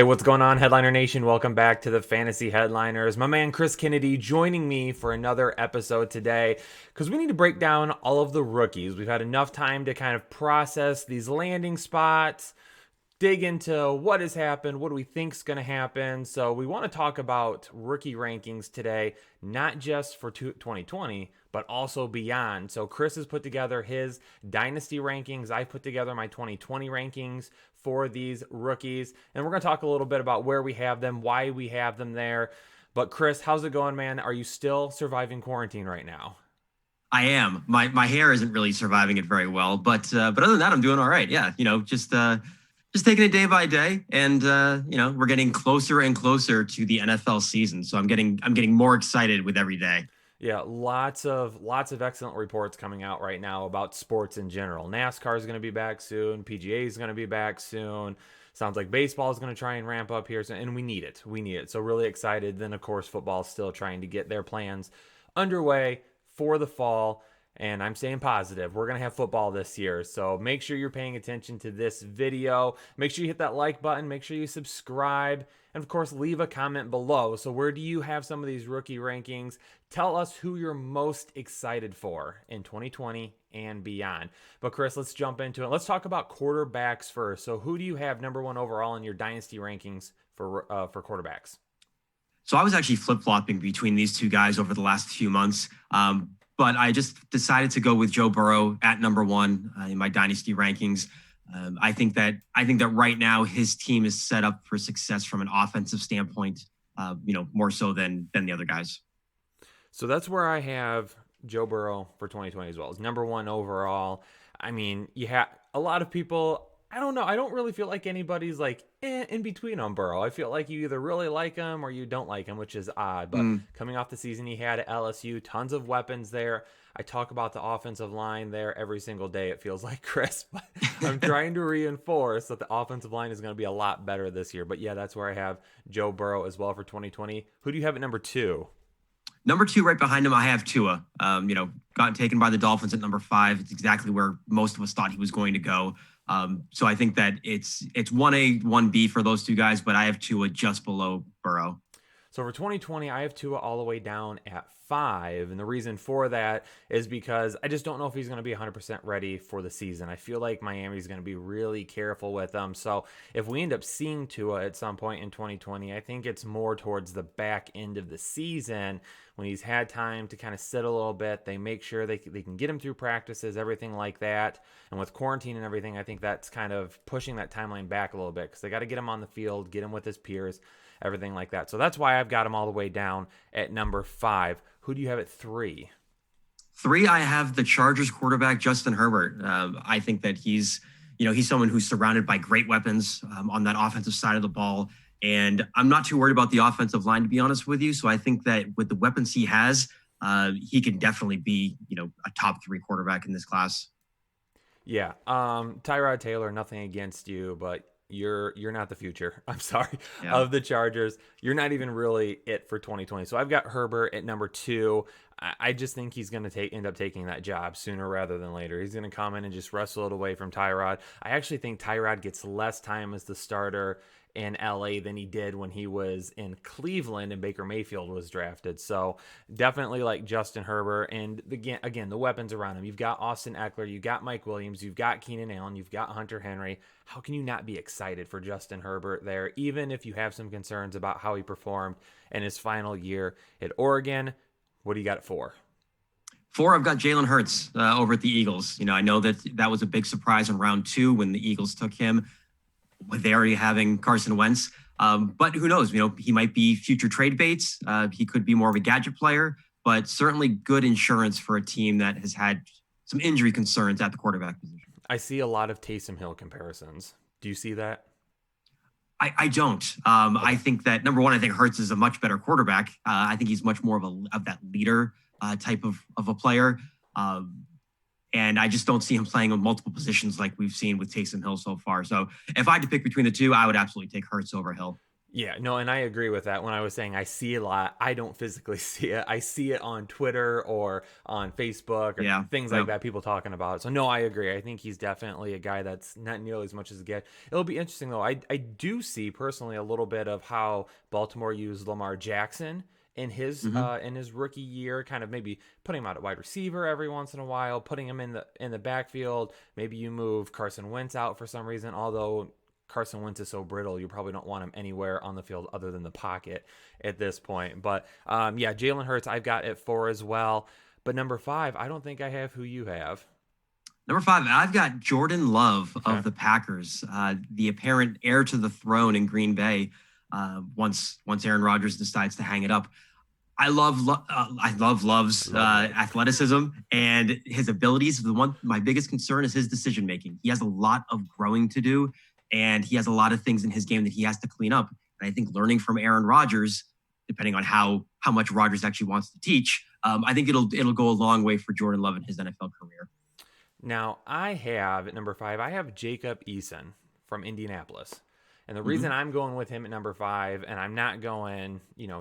Hey, what's going on, Headliner Nation? Welcome back to the Fantasy Headliners. My man Chris Kennedy joining me for another episode today because we need to break down all of the rookies. We've had enough time to kind of process these landing spots, dig into what has happened, what do we think is going to happen. So we want to talk about rookie rankings today, not just for 2020, but also beyond. So Chris has put together his Dynasty rankings. I put together my 2020 rankings for these rookies. And we're going to talk a little bit about where we have them, why we have them there. But Chris, how's it going, man? Are you still surviving quarantine right now? I am. My hair isn't really surviving it very well, but other than that, I'm doing all right. Yeah, just taking it day by day, and we're getting closer and closer to the NFL season. So I'm getting more excited with every day. Yeah, lots of excellent reports coming out right now about sports in general. NASCAR is going to be back soon. PGA is going to be back soon. Sounds like baseball is going to try and ramp up here, and we need it. We need it. So really excited. Then of course football is still trying to get their plans underway for the fall. And I'm staying positive. We're going to have football this year. So make sure you're paying attention to this video. Make sure you hit that like button. Make sure you subscribe. And of course, leave a comment below. So where do you have some of these rookie rankings? Tell us who you're most excited for in 2020 and beyond. But Chris, let's jump into it. Let's talk about quarterbacks first. So who do you have number one overall in your dynasty rankings for quarterbacks? So I was actually flip-flopping between these two guys over the last few months. But I just decided to go with Joe Burrow at number one in my dynasty rankings. I think that right now his team is set up for success from an offensive standpoint, more so than the other guys. So that's where I have Joe Burrow for 2020 as well. As number one overall. I mean, you have a lot of people. I don't know. I don't really feel like anybody's like in between on Burrow. I feel like you either really like him or you don't like him, which is odd. But coming off the season he had at LSU, tons of weapons there. I talk about the offensive line there every single day, it feels like, Chris. But I'm trying to reinforce that the offensive line is going to be a lot better this year. But yeah, that's where I have Joe Burrow as well for 2020. Who do you have at number two? Number two, right behind him, I have Tua. Got taken by the Dolphins at number five. It's exactly where most of us thought he was going to go. So I think that it's 1A, 1B for those two guys, but I have Tua just below Burrow. So for 2020, I have Tua all the way down at 5. And the reason for that is because I just don't know if he's going to be 100% ready for the season. I feel like Miami's going to be really careful with him. So if we end up seeing Tua at some point in 2020, I think it's more towards the back end of the season when he's had time to kind of sit a little bit. They make sure they can get him through practices, everything like that. And with quarantine and everything, I think that's kind of pushing that timeline back a little bit because they got to get him on the field, get him with his peers, everything like that. So that's why I've got him all the way down at number 5. Who do you have at 3? 3, I have the Chargers quarterback, Justin Herbert. I think that he's someone who's surrounded by great weapons on that offensive side of the ball. And I'm not too worried about the offensive line, to be honest with you. So I think that with the weapons he has, he can definitely be, a top 3 quarterback in this class. Yeah. Tyrod Taylor, nothing against you, but you're not the future. I'm sorry. Yeah. Of the Chargers. You're not even really it for 2020. So I've got Herbert at number 2. I just think he's going to end up taking that job sooner rather than later. He's going to come in and just wrestle it away from Tyrod. I actually think Tyrod gets less time as the starter in LA than he did when he was in Cleveland and Baker Mayfield was drafted. So definitely like Justin Herbert. And again, the weapons around him. You've got Austin Eckler, you've got Mike Williams, you've got Keenan Allen, you've got Hunter Henry. How can you not be excited for Justin Herbert there, even if you have some concerns about how he performed in his final year at Oregon? What do you got at 4? 4, I've got Jalen Hurts over at the Eagles. I know that was a big surprise in round 2 when the Eagles took him, with they already having Carson Wentz. But who knows? He might be future trade baits. He could be more of a gadget player, but certainly good insurance for a team that has had some injury concerns at the quarterback position. I see a lot of Taysom Hill comparisons. Do you see that? I don't. I think that number one, I think Hurts is a much better quarterback. I think he's much more of that leader type of a player. And I just don't see him playing on multiple positions like we've seen with Taysom Hill so far. So if I had to pick between the two, I would absolutely take Hurts over Hill. Yeah, no, and I agree with that. When I was saying I see a lot, I don't physically see it. I see it on Twitter or on Facebook or Yeah. things like Yep. that, people talking about it. So, no, I agree. I think he's definitely a guy that's not nearly as much as a get. It'll be interesting, though. I do see personally a little bit of how Baltimore used Lamar Jackson Hmm. in his rookie year, kind of maybe putting him out at wide receiver every once in a while, putting him in the backfield. Maybe you move Carson Wentz out for some reason, although Carson Wentz is so brittle, you probably don't want him anywhere on the field other than the pocket at this point. But yeah, Jalen Hurts, I've got at 4 as well. But number 5, I don't think I have who you have. Number 5, I've got Jordan Love Okay. of the Packers, the apparent heir to the throne in Green Bay. Once Aaron Rodgers decides to hang it up, I love I Love's love love. athleticism and his abilities. My biggest concern is his decision making. He has a lot of growing to do, and he has a lot of things in his game that he has to clean up. And I think learning from Aaron Rodgers, depending on how much Rodgers actually wants to teach, I think it'll go a long way for Jordan Love in his NFL career. Now, I have at number 5, I have Jacob Eason from Indianapolis. And the reason Hmm. I'm going with him at number 5 and I'm not going,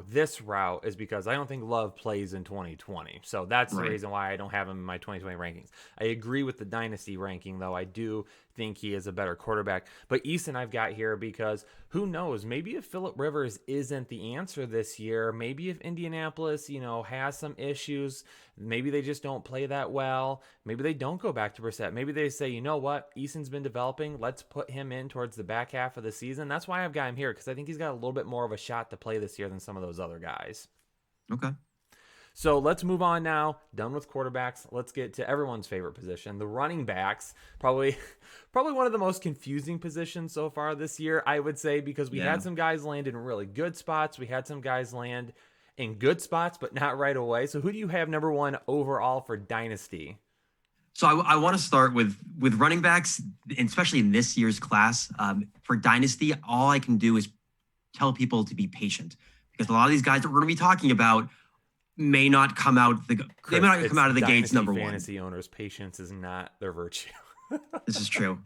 this route is because I don't think Love plays in 2020. So that's the Right. reason why I don't have him in my 2020 rankings. I agree with the Dynasty ranking, though. I do think he is a better quarterback. But Eason I've got here because who knows? Maybe if Phillip Rivers isn't the answer this year, maybe if Indianapolis, has some issues, maybe they just don't play that well. Maybe they don't go back to Brissett. Maybe they say, you know what? Eason's been developing. Let's put him in towards the back half of the season. That's why I've got him here because I think he's got a little bit more of a shot to play this year than some of those other guys. Okay. So let's move on now. Done with quarterbacks. Let's get to everyone's favorite position, the running backs. Probably, probably one of the most confusing positions so far this year, I would say, because we Yeah. had some guys land in really good spots. We had some guys land in good spots, but not right away. So who do you have number 1 overall for Dynasty? So I want to start with running backs, especially in this year's class. For Dynasty, all I can do is tell people to be patient because a lot of these guys that we're going to be talking about may not come out they may Chris, not come it's out of the gates Dynasty number one. fantasy owners. Patience is not their virtue. This is true.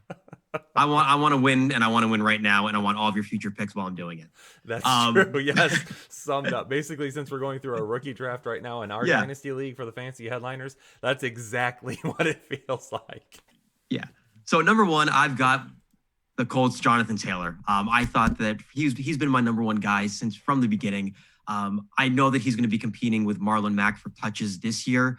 I want to win, and I want to win right now, and I want all of your future picks while I'm doing it. That's true. Um, Yes, summed up. Basically, since we're going through a rookie draft right now in our yeah, dynasty league for the fantasy headliners, that's exactly what it feels like. yeah. So number one, I've got the Colts, Jonathan Taylor. I thought that he's been my number one guy since from the beginning. I know that he's going to be competing with Marlon Mack for touches this year,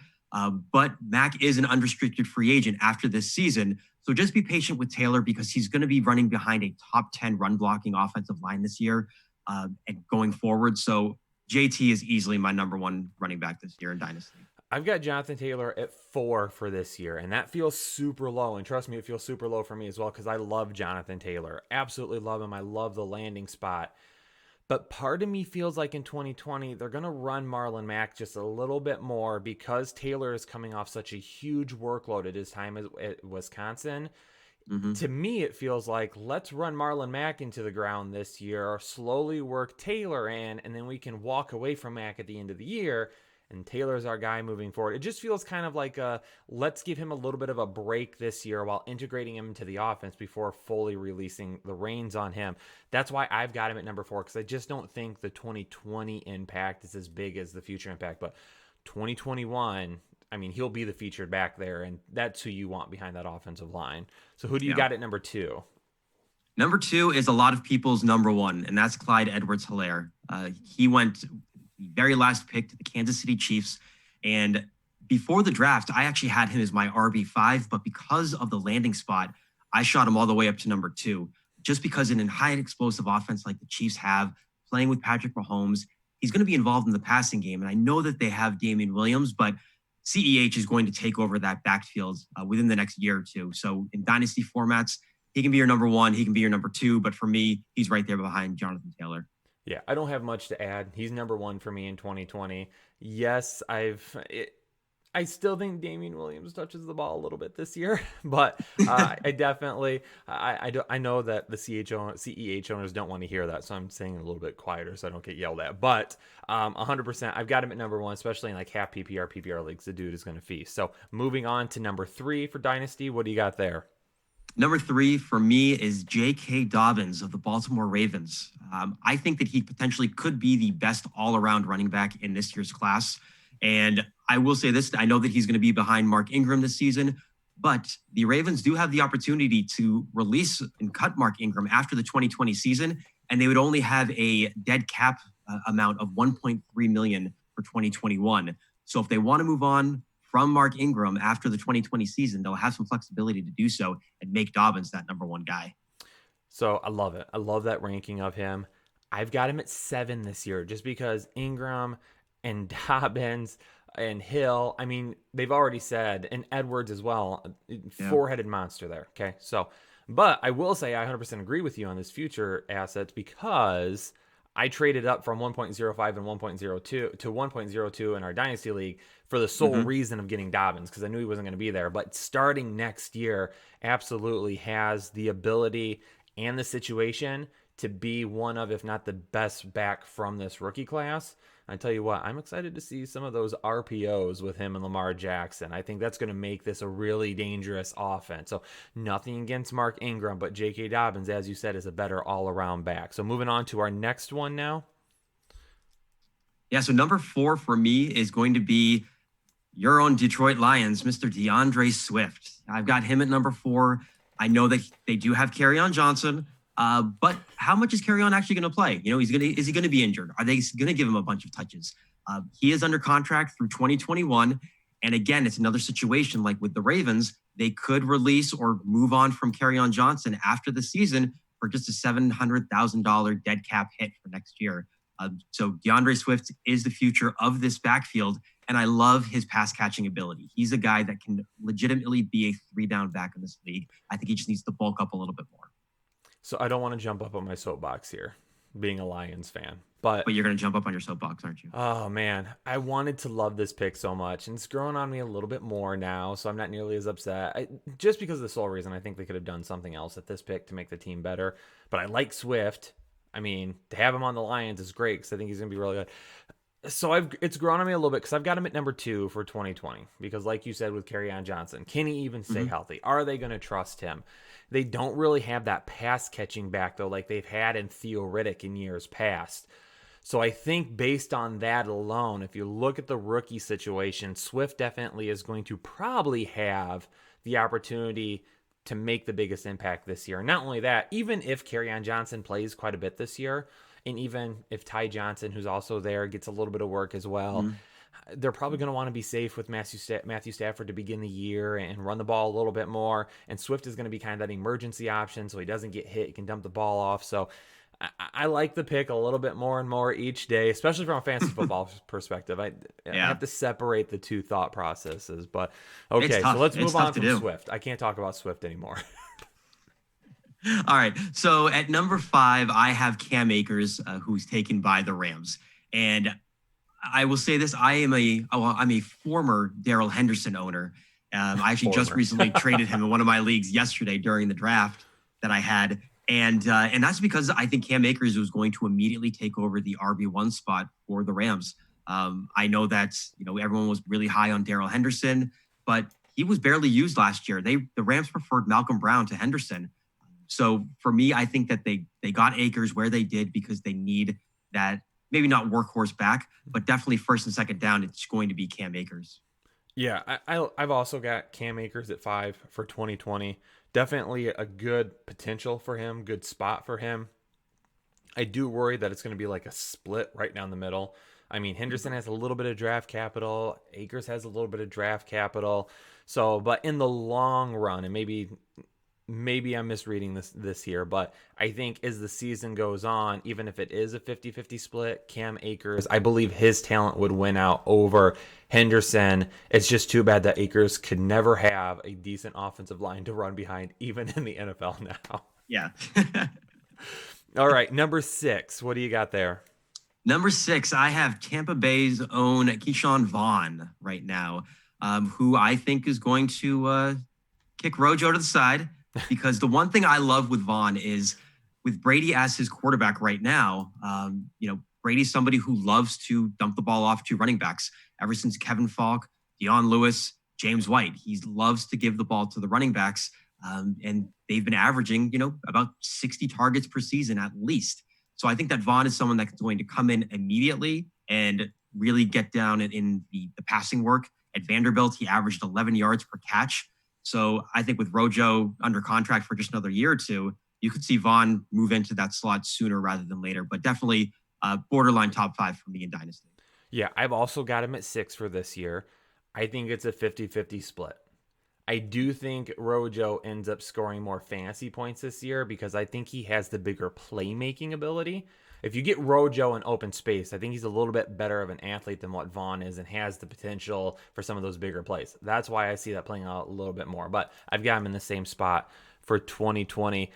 but Mack is an unrestricted free agent after this season. So just be patient with Taylor because he's going to be running behind a top 10 run blocking offensive line this year and going forward. So JT is easily my number one running back this year in Dynasty. I've got Jonathan Taylor at 4 for this year, and that feels super low. And trust me, it feels super low for me as well because I love Jonathan Taylor. Absolutely love him. I love the landing spot. But part of me feels like in 2020, they're going to run Marlon Mack just a little bit more because Taylor is coming off such a huge workload at his time at Wisconsin. Mm-hmm. To me, it feels like let's run Marlon Mack into the ground this year, slowly work Taylor in, and then we can walk away from Mack at the end of the year. And Taylor's our guy moving forward. It just feels kind of like let's give him a little bit of a break this year while integrating him into the offense before fully releasing the reins on him. That's why I've got him at number 4 because I just don't think the 2020 impact is as big as the future impact. But 2021, I mean, he'll be the featured back there, and that's who you want behind that offensive line. So who do you Yeah. got at number 2? Number two is a lot of people's number one, and that's Clyde Edwards-Helaire. He went the very last pick to the Kansas City Chiefs. And before the draft, I actually had him as my RB5, but because of the landing spot, I shot him all the way up to number 2. Just because in a high explosive offense like the Chiefs have, playing with Patrick Mahomes, he's going to be involved in the passing game. And I know that they have Damian Williams, but CEH is going to take over that backfield within the next year or two. So in dynasty formats, he can be your number 1, he can be your number 2, but for me, he's right there behind Jonathan Taylor. Yeah, I don't have much to add. He's number 1 for me in 2020. Yes, I still think Damian Williams touches the ball a little bit this year, but I definitely I know that the CEH owners don't want to hear that, so I'm saying it a little bit quieter so I don't get yelled at. But 100%, I've got him at number 1, especially in like half PPR leagues. The dude is going to feast. So moving on to number 3 for Dynasty, what do you got there? Number 3 for me is J.K. Dobbins of the Baltimore Ravens. I think that he potentially could be the best all-around running back in this year's class. And I will say this, I know that he's going to be behind Mark Ingram this season, but the Ravens do have the opportunity to release and cut Mark Ingram after the 2020 season, and they would only have a dead cap amount of $1.3 million for 2021. So if they want to move on from Mark Ingram after the 2020 season, they'll have some flexibility to do so and make Dobbins that number 1 guy. So I love it. I love that ranking of him. I've got him at 7 this year just because Ingram and Dobbins and Hill, I mean, they've already said, and Edwards as well, four-headed monster there. Okay. So, but I will say I 100% agree with you on this future assets because I traded up from 1.05 and 1.02 to 1.02 in our Dynasty League for the sole reason of getting Dobbins because I knew he wasn't going to be there. But starting next year, absolutely has the ability and the situation to be one of, if not the best back from this rookie class. I tell you what, I'm excited to see some of those RPOs with him and Lamar Jackson. I think that's going to make this a really dangerous offense. So nothing against Mark Ingram, but J.K. Dobbins, as you said, is a better all-around back. So moving on to our next one now. Yeah, so number 4 for me is going to be your own Detroit Lions, Mr. DeAndre Swift. I've got him at number 4. I know that they do have Kerryon Johnson, but how much is Kerryon actually going to play? You know, is he going to be injured? Are they going to give him a bunch of touches? He is under contract through 2021. And again, it's another situation like with the Ravens. They could release or move on from Kerryon Johnson after the season for just a $700,000 dead cap hit for next year. So DeAndre Swift is the future of this backfield. And I love his pass catching ability. He's a guy that can legitimately be a 3-down back in this league. I think he just needs to bulk up a little bit more. So I don't want to jump up on my soapbox here, being a Lions fan. But you're going to jump up on your soapbox, aren't you? Oh, man. I wanted to love this pick so much, and it's growing on me a little bit more now, so I'm not nearly as upset. Just because of the sole reason, I think they could have done something else at this pick to make the team better. But I like Swift. I mean, to have him on the Lions is great because I think he's going to be really good. So it's grown on me a little bit because I've got him at number 2 for 2020 because like you said with Kerryon Johnson, can he even stay healthy? Are they going to trust him? They don't really have that pass catching back though like they've had in Theo Riddick in years past. So I think based on that alone, if you look at the rookie situation, Swift definitely is going to probably have the opportunity to make the biggest impact this year. Not only that, even if Kerryon Johnson plays quite a bit this year, and even if Ty Johnson, who's also there, gets a little bit of work as well, they're probably going to want to be safe with Matthew Stafford to begin the year and run the ball a little bit more. And Swift is going to be kind of that emergency option so he doesn't get hit. He can dump the ball off. So I like the pick a little bit more and more each day, especially from a fantasy football perspective. I have to separate the two thought processes. But okay, so let's move on from Swift. I can't talk about Swift anymore. All right. So at number 5, I have Cam Akers, who's taken by the Rams. And I will say this, I'm a former Darrell Henderson owner. I actually just recently traded him in one of my leagues yesterday during the draft that I had. And that's because I think Cam Akers was going to immediately take over the RB1 spot for the Rams. I know that, everyone was really high on Darrell Henderson, but he was barely used last year. The Rams preferred Malcolm Brown to Henderson. So for me, I think that they got Akers where they did because they need that, maybe not workhorse back, but definitely first and second down, it's going to be Cam Akers. Yeah, I've also got Cam Akers at 5 for 2020. Definitely a good potential for him, good spot for him. I do worry that it's going to be like a split right down the middle. I mean, Henderson has a little bit of draft capital. Akers has a little bit of draft capital. So, but in the long run, and maybe I'm misreading this here, but I think as the season goes on, even if it is a 50-50 split, Cam Akers, I believe his talent would win out over Henderson. It's just too bad that Akers could never have a decent offensive line to run behind, even in the NFL now. Yeah. All right, number 6. What do you got there? Number 6, I have Tampa Bay's own Keyshawn Vaughn right now, who I think is going to kick Rojo to the side. Because the one thing I love with Vaughn is with Brady as his quarterback right now, Brady's somebody who loves to dump the ball off to running backs. Ever since Kevin Falk, Deion Lewis, James White, he loves to give the ball to the running backs. And they've been averaging, about 60 targets per season at least. So I think that Vaughn is someone that's going to come in immediately and really get down in the passing work. At Vanderbilt, he averaged 11 yards per catch. So I think with Rojo under contract for just another year or two, you could see Vaughn move into that slot sooner rather than later, but definitely borderline top 5 for me in Dynasty. Yeah, I've also got him at 6 for this year. I think it's a 50-50 split. I do think Rojo ends up scoring more fantasy points this year because I think he has the bigger playmaking ability. If you get Rojo in open space, I think he's a little bit better of an athlete than what Vaughn is and has the potential for some of those bigger plays. That's why I see that playing out a little bit more. But I've got him in the same spot for 2020.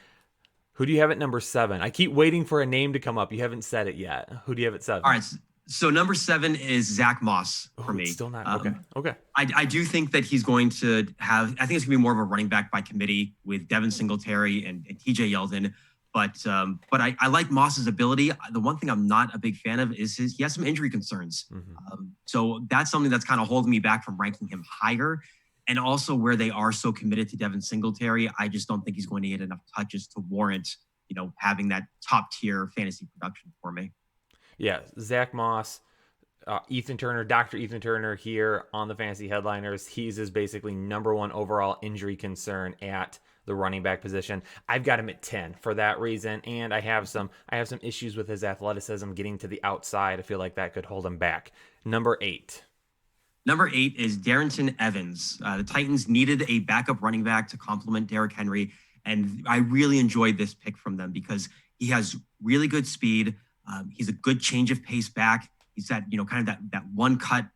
Who do you have at number 7? I keep waiting for a name to come up. You haven't said it yet. Who do you have at 7? All right. So number 7 is Zach Moss for me. Still not. Okay. I do think that he's going to have, I think it's going to be more of a running back by committee with Devin Singletary and TJ Yeldon. But I like Moss's ability. The one thing I'm not a big fan of is he has some injury concerns. So that's something that's kind of holding me back from ranking him higher. And also where they are so committed to Devin Singletary, I just don't think he's going to get enough touches to warrant, having that top tier fantasy production for me. Yeah, Zach Moss, Ethan Turner, Dr. Ethan Turner here on the Fantasy Headliners. He's his basically number 1 overall injury concern at the running back position. I've got him at 10 for that reason, and I have some issues with his athleticism getting to the outside. I feel like that could hold him back. Number 8. Number 8 is Darrington Evans. The Titans needed a backup running back to complement Derrick Henry, and I really enjoyed this pick from them because he has really good speed. He's a good change of pace back. He's that, kind of that one cut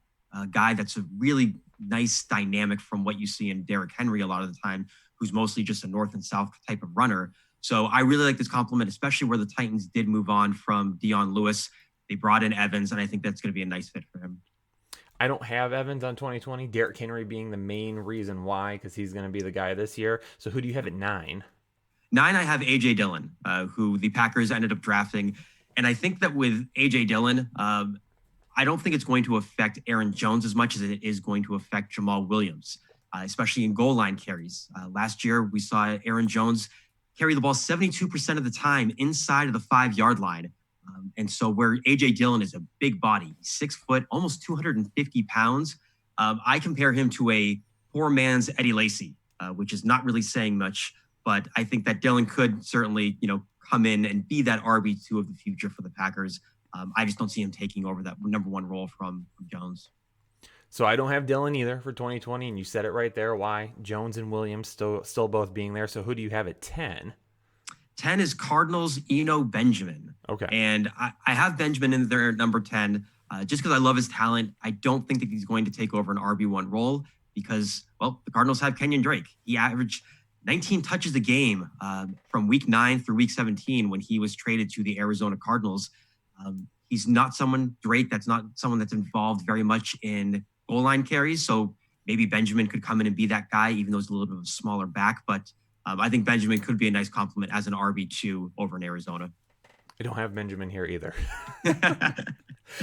guy that's a really nice dynamic from what you see in Derrick Henry a lot of the time, who's mostly just a north and south type of runner. So I really like this compliment, especially where the Titans did move on from Dion Lewis. They brought in Evans, and I think that's going to be a nice fit for him. I don't have Evans on 2020, Derrick Henry being the main reason why, because he's going to be the guy this year. So who do you have at 9? 9, I have A.J. Dillon, who the Packers ended up drafting. And I think that with A.J. Dillon, I don't think it's going to affect Aaron Jones as much as it is going to affect Jamal Williams, especially in goal line carries. Last year, we saw Aaron Jones carry the ball 72% of the time inside of the 5-yard line. And so where A.J. Dillon is a big body, 6 foot, almost 250 pounds, I compare him to a poor man's Eddie Lacy, which is not really saying much. But I think that Dillon could certainly, come in and be that RB2 of the future for the Packers. I just don't see him taking over that number 1 role from Jones. So I don't have Dillon either for 2020, and you said it right there. Why? Jones and Williams still both being there. So who do you have at 10? 10 is Cardinals Eno Benjamin. Okay. And I have Benjamin in there at number 10 just because I love his talent. I don't think that he's going to take over an RB1 role because, well, the Cardinals have Kenyon Drake. He averaged 19 touches a game from week 9 through week 17 when he was traded to the Arizona Cardinals. He's not someone, Drake, that's not someone that's involved very much in goal line carries. So maybe Benjamin could come in and be that guy, even though he's a little bit of a smaller back. But I think Benjamin could be a nice compliment as an RB2 over in Arizona. I don't have Benjamin here either.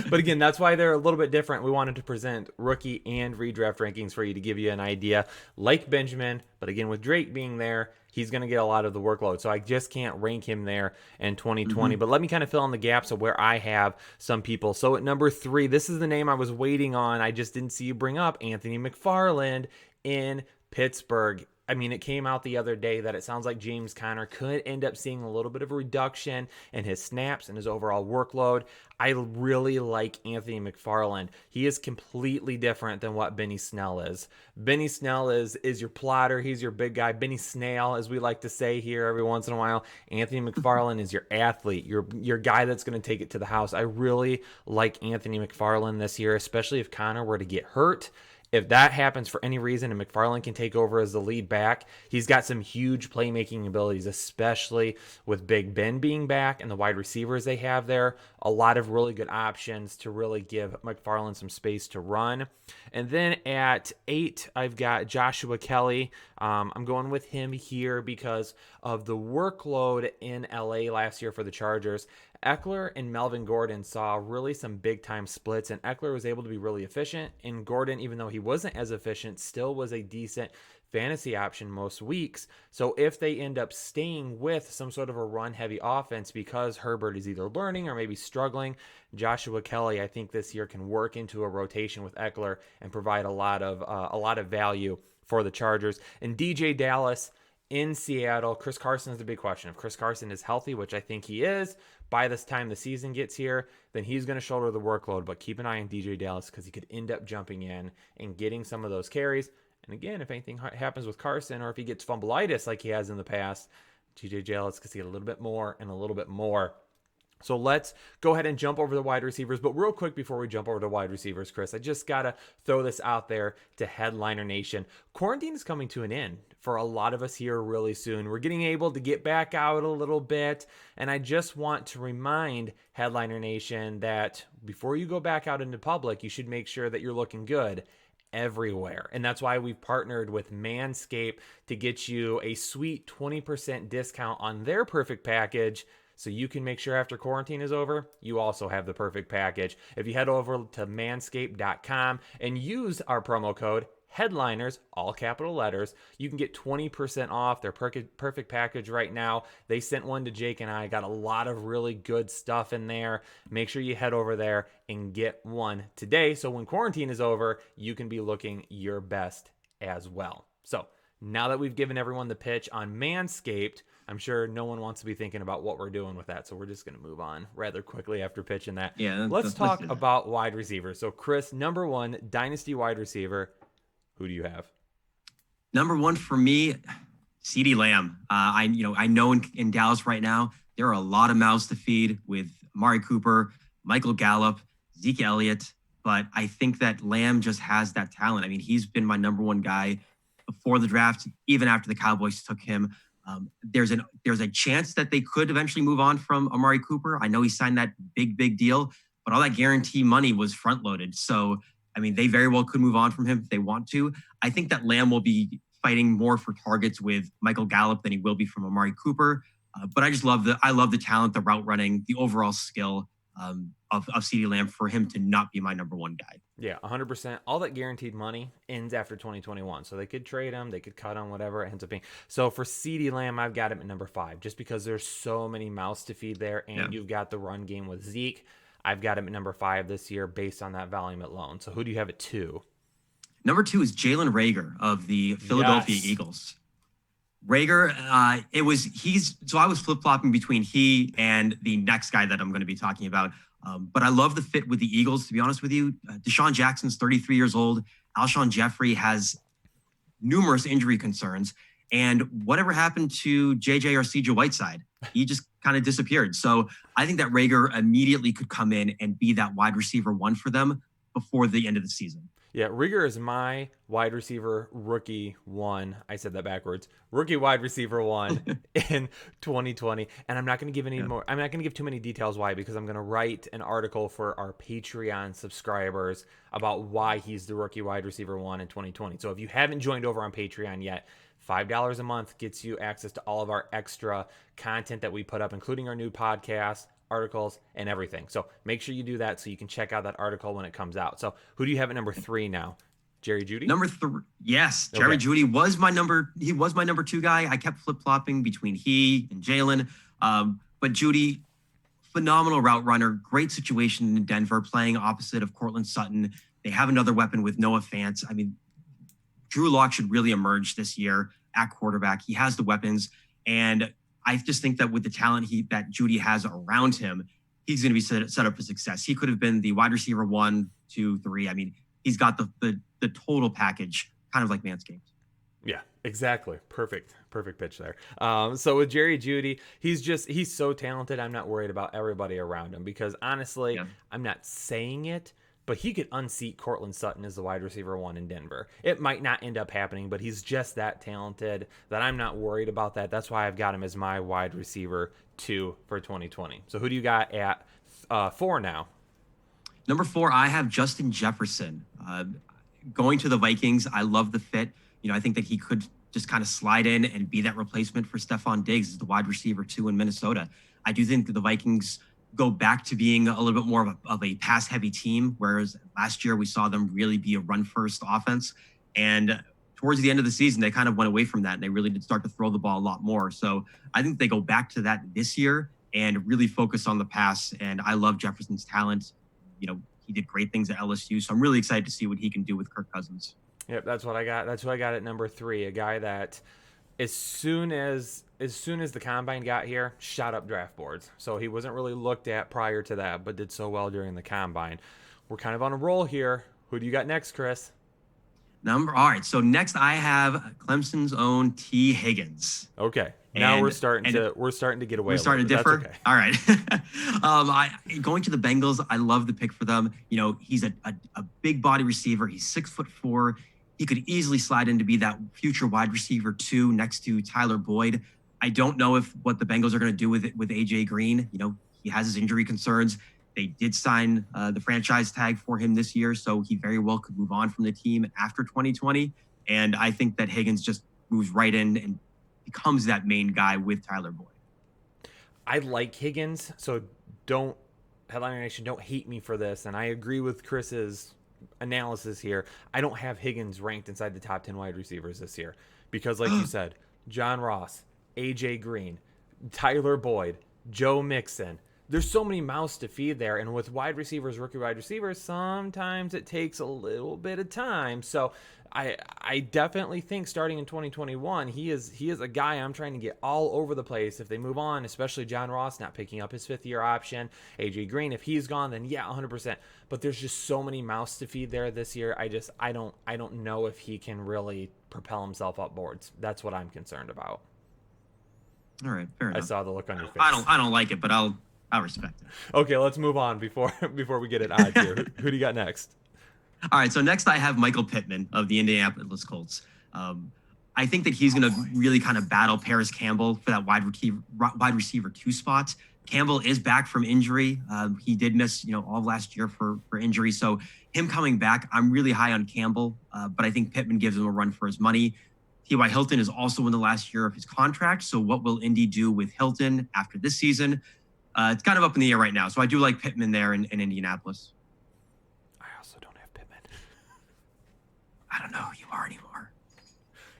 But again, that's why they're a little bit different. We wanted to present rookie and redraft rankings for you to give you an idea. Like Benjamin, but again, with Drake being there, he's going to get a lot of the workload. So I just can't rank him there in 2020. But let me kind of fill in the gaps of where I have some people. So at number 3, this is the name I was waiting on. I just didn't see you bring up Anthony McFarland in Pittsburgh. I mean, it came out the other day that it sounds like James Conner could end up seeing a little bit of a reduction in his snaps and his overall workload. I really like Anthony McFarland. He is completely different than what Benny Snell is. Benny Snell is your plotter. He's your big guy. Benny Snail, as we like to say here every once in a while. Anthony McFarland is your athlete, your guy that's going to take it to the house. I really like Anthony McFarland this year, especially if Conner were to get hurt. If that happens for any reason and McFarland can take over as the lead back, he's got some huge playmaking abilities, especially with Big Ben being back and the wide receivers they have there. A lot of really good options to really give McFarland some space to run. And then at 8, I've got Joshua Kelly. I'm going with him here because of the workload in LA last year for the Chargers. Eckler and Melvin Gordon saw really some big time splits, and Eckler was able to be really efficient. And Gordon, even though he wasn't as efficient, still was a decent fantasy option most weeks. So if they end up staying with some sort of a run heavy offense because Herbert is either learning or maybe struggling, Joshua Kelly, I think this year can work into a rotation with Eckler and provide a lot of value for the Chargers. And DJ Dallas in Seattle, Chris Carson is the big question. If Chris Carson is healthy, which I think he is, by this time the season gets here, then he's going to shoulder the workload. But keep an eye on DJ Dallas because he could end up jumping in and getting some of those carries. And again, if anything happens with Carson or if he gets fumbleitis like he has in the past, DJ Dallas could see a little bit more and a little bit more. So let's go ahead and jump over the wide receivers. But real quick before we jump over to wide receivers, Chris, I just got to throw this out there to Headliner Nation. Quarantine is coming to an end for a lot of us here really soon. We're getting able to get back out a little bit. And I just want to remind Headliner Nation that before you go back out into public, you should make sure that you're looking good everywhere. And that's why we've partnered with Manscaped to get you a sweet 20% discount on their perfect package. So you can make sure after quarantine is over, you also have the perfect package. If you head over to manscaped.com and use our promo code Headliners, all capital letters, you can get 20% off their perfect package right now. They sent one to Jake and I, got a lot of really good stuff in there. Make sure you head over there and get one today. So when quarantine is over, you can be looking your best as well. So now that we've given everyone the pitch on Manscaped, I'm sure no one wants to be thinking about what we're doing with that. So we're just going to move on rather quickly after pitching that. Yeah. Let's talk about wide receivers. So Chris, number one, dynasty wide receiver. Who do you have? Number one for me, CeeDee Lamb. I know in Dallas right now, there are a lot of mouths to feed with Amari Cooper, Michael Gallup, Zeke Elliott. But I think that Lamb just has that talent. I mean, he's been my number one guy before the draft, even after the Cowboys took him. There's a chance that they could eventually move on from Amari Cooper. I know he signed that big deal, but all that guarantee money was front loaded. So, I mean, they very well could move on from him if they want to. I think that Lamb will be fighting more for targets with Michael Gallup than he will be from Amari Cooper. But I just love the talent, the route running, the overall skill of CeeDee Lamb for him to not be my number one guy. Yeah, 100%. All that guaranteed money ends after 2021. So they could trade him, they could cut him, whatever it ends up being. So for CeeDee Lamb, I've got him at number 5 just because there's so many mouths to feed there. And You've got the run game with Zeke. I've got him at number 5 this year based on that volume alone. So who do you have at 2? Number 2 is Jalen Reagor of the Philadelphia Eagles. Reagor, I was flip-flopping between he and the next guy that I'm going to be talking about. But I love the fit with the Eagles, to be honest with you. Deshaun Jackson's 33 years old. Alshon Jeffrey has numerous injury concerns. And whatever happened to JJ or CJ Whiteside? He just kind of disappeared. So I think that Reagor immediately could come in and be that wide receiver 1 for them before the end of the season. Yeah, Reagor is my wide receiver rookie 1. I said that backwards. Rookie wide receiver 1 in 2020. And I'm not going to give any more. I'm not going to give too many details why, because I'm going to write an article for our Patreon subscribers about why he's the rookie wide receiver 1 in 2020. So if you haven't joined over on Patreon yet, $5 a month gets you access to all of our extra content that we put up, including our new podcast, articles, and everything. So make sure you do that so you can check out that article when it comes out. So who do you have at number 3 now? Jerry Jeudy? Number 3, yes. Jerry Jeudy was my number 2 guy. I kept flip-flopping between he and Jalen. But Jeudy, phenomenal route runner, great situation in Denver, playing opposite of Cortland Sutton. They have another weapon with Noah Fant. I mean, Drew Lock should really emerge this year at quarterback. He has the weapons, and I just think that with the talent that Jeudy has around him, he's going to be set up for success. He could have been the wide receiver 1, 2, 3. I mean, he's got the total package, kind of like Manscaped. Yeah, exactly. Perfect pitch there. So with Jerry Jeudy, he's so talented. I'm not worried about everybody around him because honestly, I'm not saying it, but he could unseat Cortland Sutton as the wide receiver 1 in Denver. It might not end up happening, but he's just that talented that I'm not worried about that. That's why I've got him as my wide receiver 2 for 2020. So who do you got at 4 now? Number 4, I have Justin Jefferson. Going to the Vikings, I love the fit. I think that he could just kind of slide in and be that replacement for Stephon Diggs as the wide receiver 2 in Minnesota. I do think that the Vikings go back to being a little bit more of a pass heavy team, whereas last year we saw them really be a run first offense. And towards the end of the season, they kind of went away from that and they really did start to throw the ball a lot more. So I think they go back to that this year and really focus on the pass. And I love Jefferson's talent. He did great things at LSU. So I'm really excited to see what he can do with Kirk Cousins. Yep, that's what I got. That's who I got at number 3. A guy that as soon as the combine got here, shot up draft boards. So he wasn't really looked at prior to that, but did so well during the combine. We're kind of on a roll here. Who do you got next, Chris? All right. So next I have Clemson's own T. Higgins. Okay. Now we're starting to get away. We're starting to differ. Okay. All right. Going to the Bengals, I love the pick for them. He's a big body receiver. He's 6'4". He could easily slide in to be that future wide receiver 2 next to Tyler Boyd. I don't know what the Bengals are going to do with AJ Green. He has his injury concerns. They did sign the franchise tag for him this year, so he very well could move on from the team after 2020. And I think that Higgins just moves right in and becomes that main guy with Tyler Boyd. I like Higgins, so Headliner Nation, don't hate me for this. And I agree with Chris's analysis here. I don't have Higgins ranked inside the top 10 wide receivers this year because, like you said, John Ross, AJ Green, Tyler Boyd, Joe Mixon. There's so many mouths to feed there, and with rookie wide receivers, sometimes it takes a little bit of time. So I definitely think starting in 2021, he is a guy I'm trying to get all over the place. If they move on, especially John Ross not picking up his 5th-year option, AJ Green, if he's gone, then yeah, 100%. But there's just so many mouths to feed there this year. I don't know if he can really propel himself up boards. That's what I'm concerned about. All right, fair enough. I saw the look on your face. I don't like it, but I'll respect it. Okay, let's move on before we get at odds here. Who do you got next? All right, so next I have Michael Pittman of the Indianapolis Colts. I think that he's going to really kind of battle Paris Campbell for that wide receiver 2 spot. Campbell is back from injury. He did miss, all of last year for injury. So him coming back, I'm really high on Campbell, but I think Pittman gives him a run for his money. T.Y. Hilton is also in the last year of his contract. So what will Indy do with Hilton after this season? It's kind of up in the air right now. So I do like Pittman there in Indianapolis. I also don't have Pittman. I don't know who you are anymore.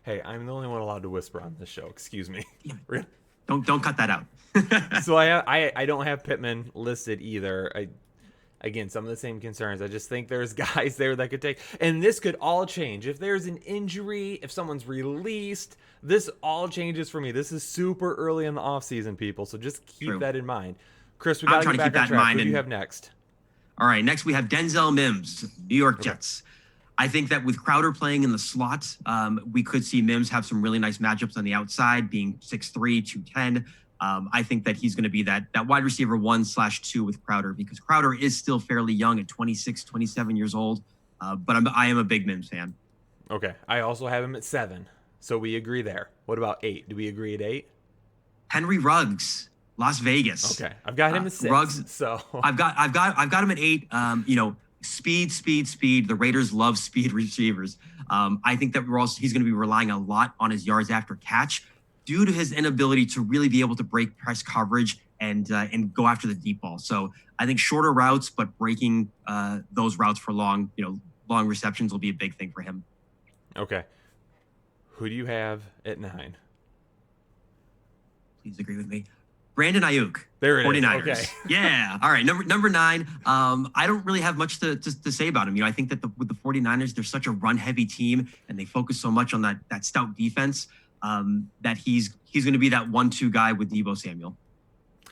Hey, I'm the only one allowed to whisper on this show. Excuse me. Don't cut that out. So I don't have Pittman listed either. Again, some of the same concerns. I just think there's guys there that could take, and this could all change. If there's an injury, if someone's released, this all changes for me. This is super early in the offseason, people, so just keep that in mind. Chris, we got to get back on track. Who do you have next? All right, next we have Denzel Mims, New York Jets. I think that with Crowder playing in the slot, we could see Mims have some really nice matchups on the outside, being 6'3", 210. I think that he's going to be that wide receiver 1/2 with Crowder, because Crowder is still fairly young at 26, 27 years old. But I am a big Mims fan. Okay. I also have him at 7. So we agree there. What about 8? Do we agree at 8? Henry Ruggs, Las Vegas. Okay. I've got him at 6. Ruggs, so I've got him at 8. Speed. The Raiders love speed receivers. I think that he's going to be relying a lot on his yards after catch, due to his inability to really be able to break press coverage and go after the deep ball. So I think shorter routes, but breaking those routes for long receptions will be a big thing for him. Okay. Who do you have at 9? Please agree with me. Brandon Ayuk. There it 49ers. is. Okay. Yeah. All right. Number 9. I don't really have much to say about him. I think that with the 49ers, they're such a run-heavy team, and they focus so much on that stout defense. That he's going to be that 1-2 guy with Deebo Samuel.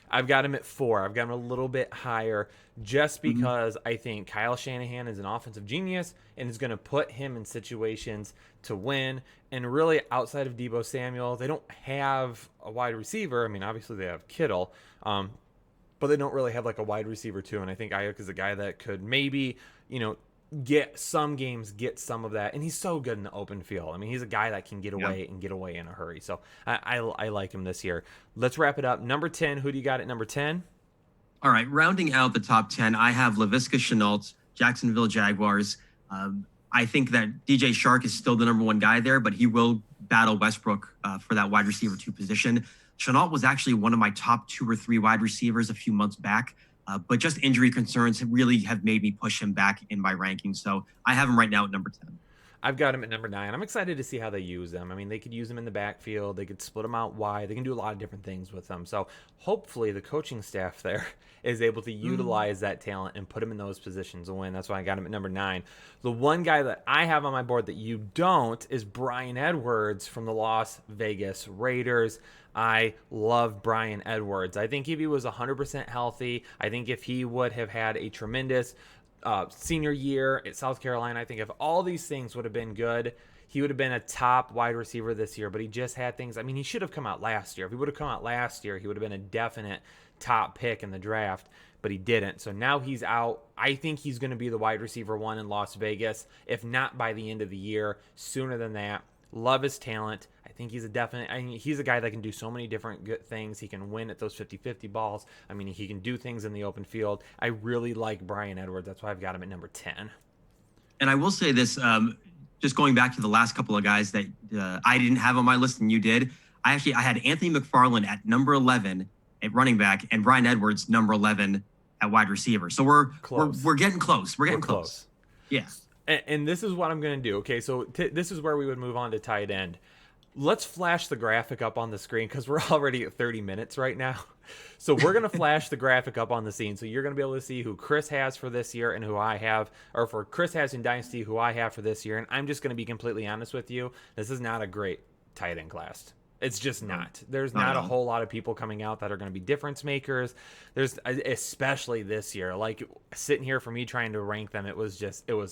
I've got him at 4. I've got him a little bit higher just because I think Kyle Shanahan is an offensive genius and is going to put him in situations to win. And really, outside of Deebo Samuel, they don't have a wide receiver. I mean, obviously they have Kittle, but they don't really have like a wide receiver too. And I think Ayuk is a guy that could maybe, get some games, get some of that. And he's so good in the open field. I mean, he's a guy that can get away and get away in a hurry. So I like him this year. Let's wrap it up. Number 10, who do you got at number 10? All right, rounding out the top 10, I have Laviska Shenault, Jacksonville Jaguars. I think that DJ Shark is still the number 1 guy there, but he will battle Westbrook for that wide receiver 2 position. Shenault was actually one of my top 2 or 3 wide receivers a few months back. But just injury concerns really have made me push him back in my rankings. So I have him right now at number 10. I've got him at number 9. I'm excited to see how they use him. I mean, they could use him in the backfield. They could split him out wide. They can do a lot of different things with him. So hopefully the coaching staff there is able to utilize that talent and put him in those positions and win. That's why I got him at number 9. The one guy that I have on my board that you don't is Bryan Edwards from the Las Vegas Raiders. I love Bryan Edwards. I think if he was 100% healthy, I think if he would have had a tremendous senior year at South Carolina, I think if all these things would have been good, he would have been a top wide receiver this year, but he just had things. I mean, he should have come out last year. If he would have come out last year, he would have been a definite top pick in the draft, but he didn't. So now he's out. I think he's going to be the wide receiver 1 in Las Vegas, if not by the end of the year, sooner than that. Love his talent. I think he's a definite. I mean, he's a guy that can do so many different good things. He can win at those 50-50 balls. I mean, he can do things in the open field. I really like Bryan Edwards. That's why I've got him at number 10. And I will say this, just going back to the last couple of guys that I didn't have on my list and you did. I had Anthony McFarland at number 11 at running back and Bryan Edwards number 11 at wide receiver. So we're getting close. We're getting close. Yeah. And this is what I'm going to do. Okay, so this is where we would move on to tight end. Let's flash the graphic up on the screen because we're already at 30 minutes right now. So we're going to flash the graphic up on the scene. So you're going to be able to see who Chris has for this year and who I have, or for Chris has in Dynasty, who I have for this year. And I'm just going to be completely honest with you. This is not a great tight end class. It's just not. There's not a whole lot of people coming out that are going to be difference makers. There's, especially this year, like sitting here for me trying to rank them, it was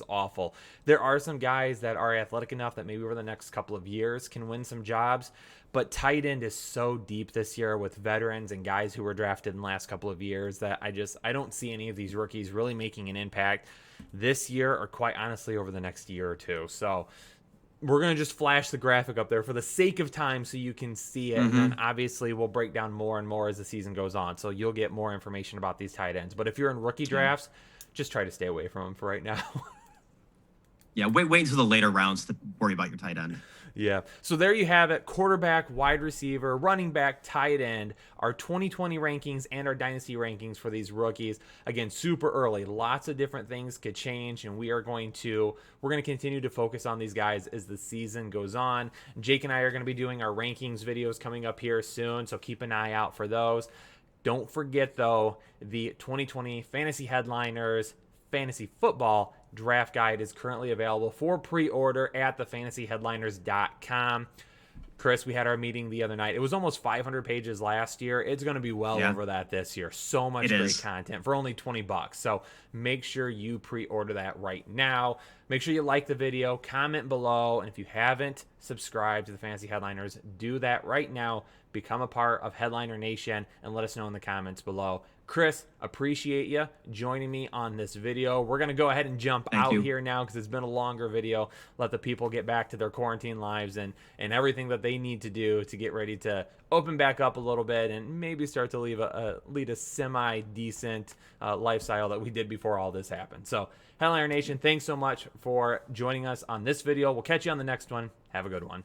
awful. There are some guys that are athletic enough that maybe over the next couple of years can win some jobs, but tight end is so deep this year with veterans and guys who were drafted in the last couple of years that I don't see any of these rookies really making an impact this year or quite honestly over the next year or two. So we're going to just flash the graphic up there for the sake of time so you can see it. And then obviously we'll break down more and more as the season goes on. So you'll get more information about these tight ends. But if you're in rookie drafts, just try to stay away from them for right now. Yeah, wait until the later rounds to worry about your tight end. Yeah. So there you have it. Quarterback, wide receiver, running back, tight end, our 2020 rankings and our dynasty rankings for these rookies. Again, super early. Lots of different things could change, and we're going to continue to focus on these guys as the season goes on. Jake and I are going to be doing our rankings videos coming up here soon, so keep an eye out for those. Don't forget, though, the 2020 Fantasy Headliners Fantasy Football Draft Guide is currently available for pre-order at thefantasyheadliners.com. Chris, we had our meeting the other night. It was almost 500 pages last year. It's going to be well over that this year. So much great content for only $20. So make sure you pre-order that right now. Make sure you like the video, comment below, and if you haven't subscribed to the Fantasy Headliners, do that right now. Become a part of Headliner Nation and let us know in the comments below. Chris, appreciate you joining me on this video. We're going to go ahead and jump out here now because it's been a longer video. Let the people get back to their quarantine lives and everything that they need to do to get ready to open back up a little bit and maybe start to lead a semi-decent lifestyle that we did before all this happened. So, Headliner Nation, thanks so much for joining us on this video. We'll catch you on the next one. Have a good one.